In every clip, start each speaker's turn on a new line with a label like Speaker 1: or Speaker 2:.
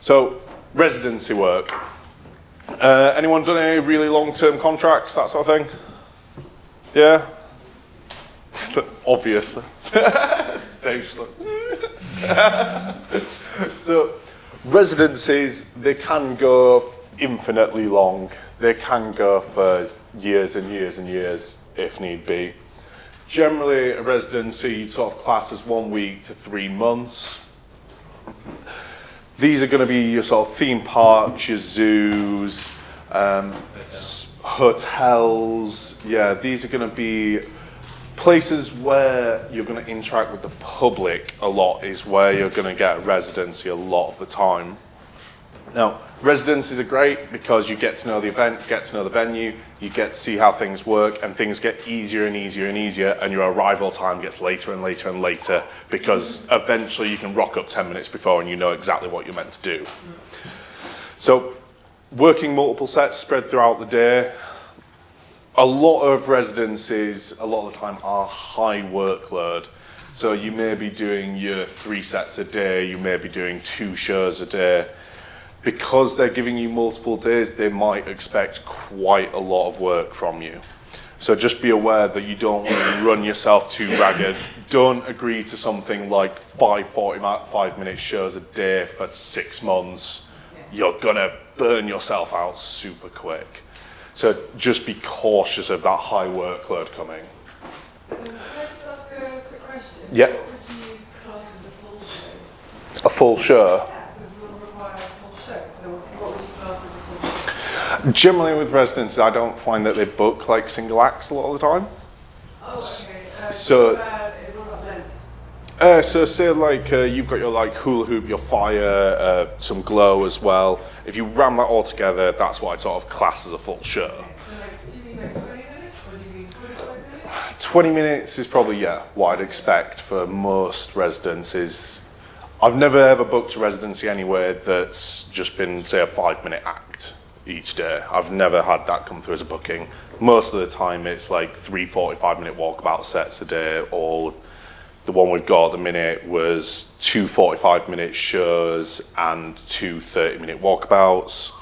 Speaker 1: So, residency work. Anyone done any really long-term contracts, that sort of thing? Yeah? Obviously. Dave's like, so, residencies, they can go infinitely long. They can go for years and years and years if need be. Generally, a residency you'd sort of class as 1 week to 3 months. These are going to be your sort of theme parks, your zoos, hotels. Yeah, these are going to be places where you're going to interact with the public a lot, is where you're going to get a residency a lot of the time. Now, residencies are great because you get to know the event, get to know the venue, you get to see how things work, and things get easier and easier and easier, and your arrival time gets later and later and later, because eventually you can rock up 10 minutes before and you know exactly what you're meant to do. So, working multiple sets spread throughout the day. A lot of residencies, a lot of the time, are high workload. So you may be doing your 3 sets a day, you may be doing 2 shows a day. Because they're giving you multiple days, they might expect quite a lot of work from you. So just be aware that you don't want to run yourself too ragged. Don't agree to something like 5 45-minute shows a day for 6 months. You're gonna burn yourself out super quick. So just be cautious of that high workload coming.
Speaker 2: Can I just ask a quick question?
Speaker 1: Yeah.
Speaker 2: What would you class as a full show?
Speaker 1: A full show?
Speaker 2: Yes, it will require a full show. So what would you class as a full show?
Speaker 1: Generally with residencies, I don't find that they book like single acts a lot of the time.
Speaker 2: Oh, okay.
Speaker 1: So-
Speaker 2: what about length?
Speaker 1: So say like you've got your like hula hoop, your fire, some glow as well. If you ram that all together, that's what I sort of class as a full show.
Speaker 2: So do you mean like 20 minutes or do you mean 45 minutes?
Speaker 1: 20 minutes is probably, what I'd expect for most residencies. I've never ever booked a residency anywhere that's just been, say, a 5-minute act each day. I've never had that come through as a booking. Most of the time it's like 3 45-minute walkabout sets a day, or the one we've got at the minute was 2 45-minute shows and 2 30-minute walkabouts.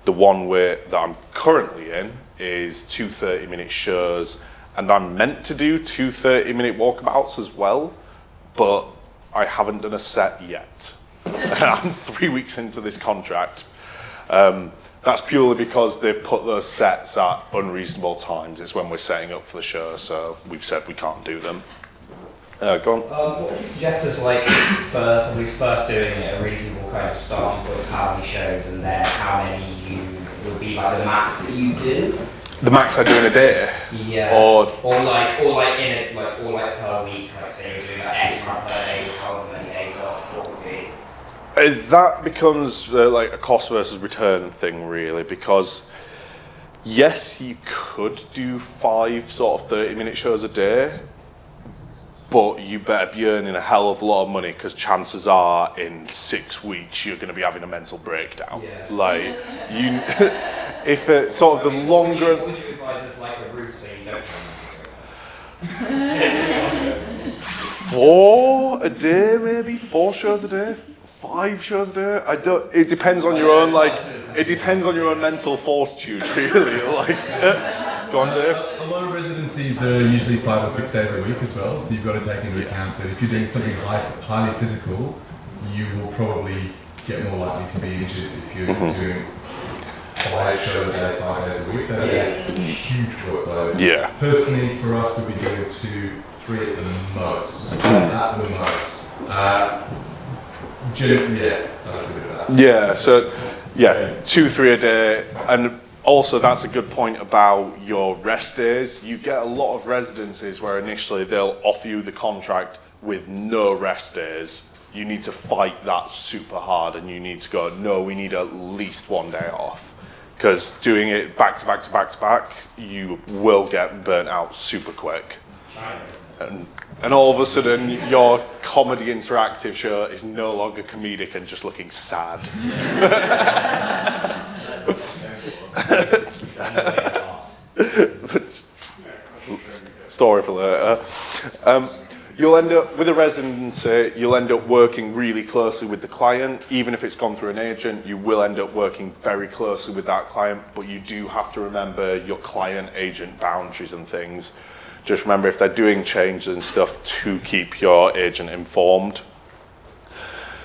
Speaker 1: The one that I'm currently in is 2 30-minute shows, and I'm meant to do 2 30-minute walkabouts as well, but I haven't done a set yet. I'm 3 weeks into this contract. That's purely because they've put those sets at unreasonable times. It's when we're setting up for the show, so we've said we can't do them. Go on.
Speaker 3: What would you suggest is like for somebody who's first doing a reasonable kind of starting point of how many shows, and then how many you would be like the max that you do?
Speaker 1: The max I do in a day?
Speaker 3: Yeah. Or like per week, like say you're doing like X amount per day, however many days off, what would be?
Speaker 1: That becomes like a cost versus return thing, really, because yes, you could do 5 sort of 30-minute shows a day, but you better be earning a hell of a lot of money, because chances are in 6 weeks you're going to be having a mental breakdown.
Speaker 3: Yeah.
Speaker 1: Like you, if it's sort of the longer.
Speaker 3: What would you advise as like a roof so you don't?
Speaker 1: 4 a day, maybe 4 shows a day, 5 shows a day. I don't. It depends on your own It depends on your own mental fortitude, really. Go on, Dave.
Speaker 4: A lot of residencies are usually 5 or 6 days a week as well, so you've got to take into account that if you're doing something highly physical, you will probably get more likely to be injured if you're doing 5 shows a day, 5 days a week. That is a huge workload.
Speaker 1: Yeah.
Speaker 4: Personally, for us, we'd be doing 2, 3 at the most. At the most. That's a bit of that.
Speaker 1: Yeah. So, 2, 3 a day, and also that's a good point about your rest days. You get a lot of residencies where initially they'll offer you the contract with no rest days. You need to fight that super hard, and you need to go, no, we need at least 1 day off. Because doing it back to back to back to back, you will get burnt out super quick. And all of a sudden, your comedy interactive show is no longer comedic and just looking sad. Story for later. You'll end up, with a residency, you'll end up working really closely with the client. Even if it's gone through an agent, you will end up working very closely with that client, but you do have to remember your client-agent boundaries and things. Just remember, if they're doing changes and stuff, to keep your agent informed.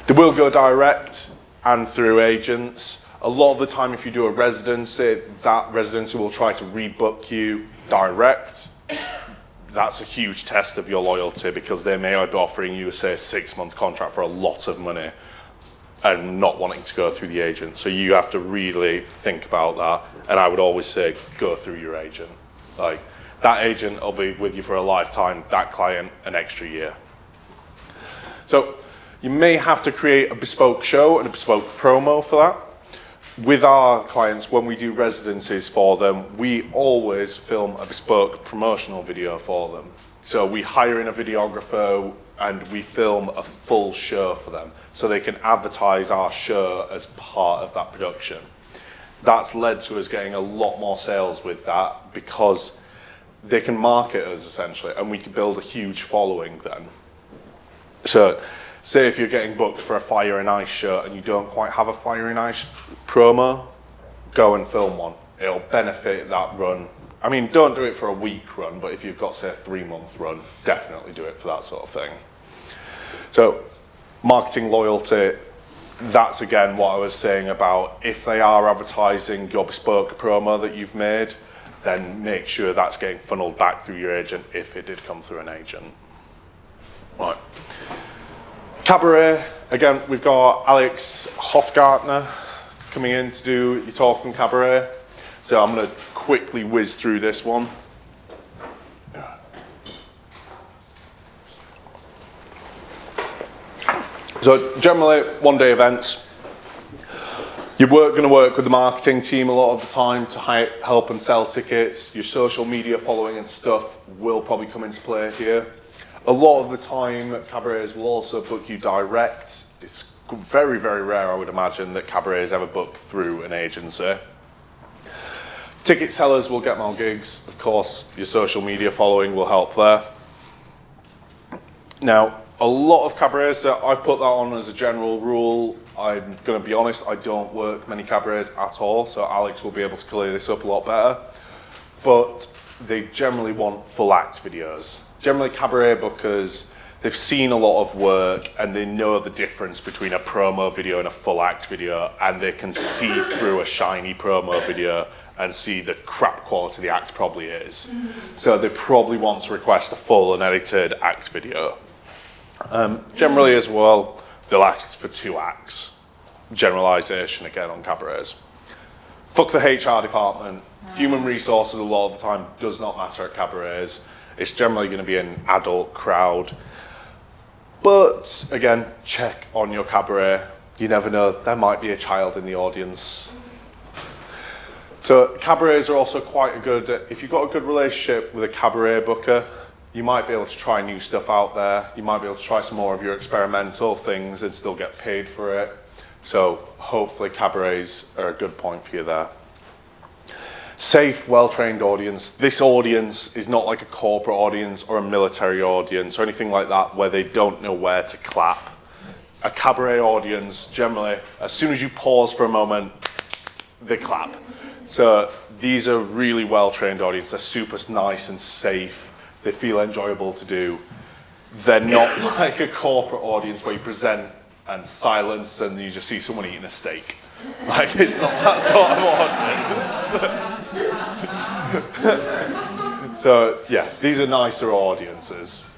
Speaker 1: They will go direct and through agents. A lot of the time, if you do a residency, that residency will try to rebook you direct. That's a huge test of your loyalty, because they may be offering you, say, a 6-month contract for a lot of money and not wanting to go through the agent. So you have to really think about that. And I would always say, go through your agent. Like, that agent will be with you for a lifetime, that client an extra year. So you may have to create a bespoke show and a bespoke promo for that. With our clients, when we do residencies for them, we always film a bespoke promotional video for them. So we hire in a videographer and we film a full show for them, so they can advertise our show as part of that production. That's led to us getting a lot more sales with that, because they can market us essentially, and we can build a huge following then. So say if you're getting booked for a Fire and Ice show and you don't quite have a Fire and Ice promo, go and film one. It'll benefit that run. I mean, don't do it for a week run, but if you've got, say, a 3-month run, definitely do it for that sort of thing. So marketing loyalty, that's again what I was saying about, if they are advertising your bespoke promo that you've made, then make sure that's getting funneled back through your agent if it did come through an agent. Right. Cabaret, again, we've got Alex Hofgartner coming in to do your talk from Cabaret. So I'm going to quickly whiz through this one. So generally, one-day events. You're going to work with the marketing team a lot of the time to help and sell tickets. Your social media following and stuff will probably come into play here. A lot of the time, cabarets will also book you direct. It's very, very rare, I would imagine, that cabarets ever book through an agency. Ticket sellers will get more gigs. Of course, your social media following will help there. Now, a lot of cabarets, I've put that on as a general rule. I'm going to be honest, I don't work many cabarets at all, so Alex will be able to clear this up a lot better. But they generally want full act videos. Generally, cabaret bookers, they've seen a lot of work and they know the difference between a promo video and a full act video, and they can see through a shiny promo video and see the crap quality the act probably is. So they probably want to request a full and edited act video. Generally as well, they'll ask for 2 acts. Generalization again on cabarets. Fuck the HR department. Human resources a lot of the time does not matter at cabarets. It's generally going to be an adult crowd. But again, check on your cabaret. You never know, there might be a child in the audience. So cabarets are also quite a good, if you've got a good relationship with a cabaret booker, you might be able to try new stuff out there. You might be able to try some more of your experimental things and still get paid for it. So hopefully cabarets are a good point for you there. Safe, well-trained audience. This audience is not like a corporate audience or a military audience or anything like that where they don't know where to clap. A cabaret audience, generally, as soon as you pause for a moment, they clap. So these are really well-trained audience. They're super nice and safe. They feel enjoyable to do. They're not like a corporate audience where you present and silence and you just see someone eating a steak. Like, it's not that sort of audience. So yeah, these are nicer audiences.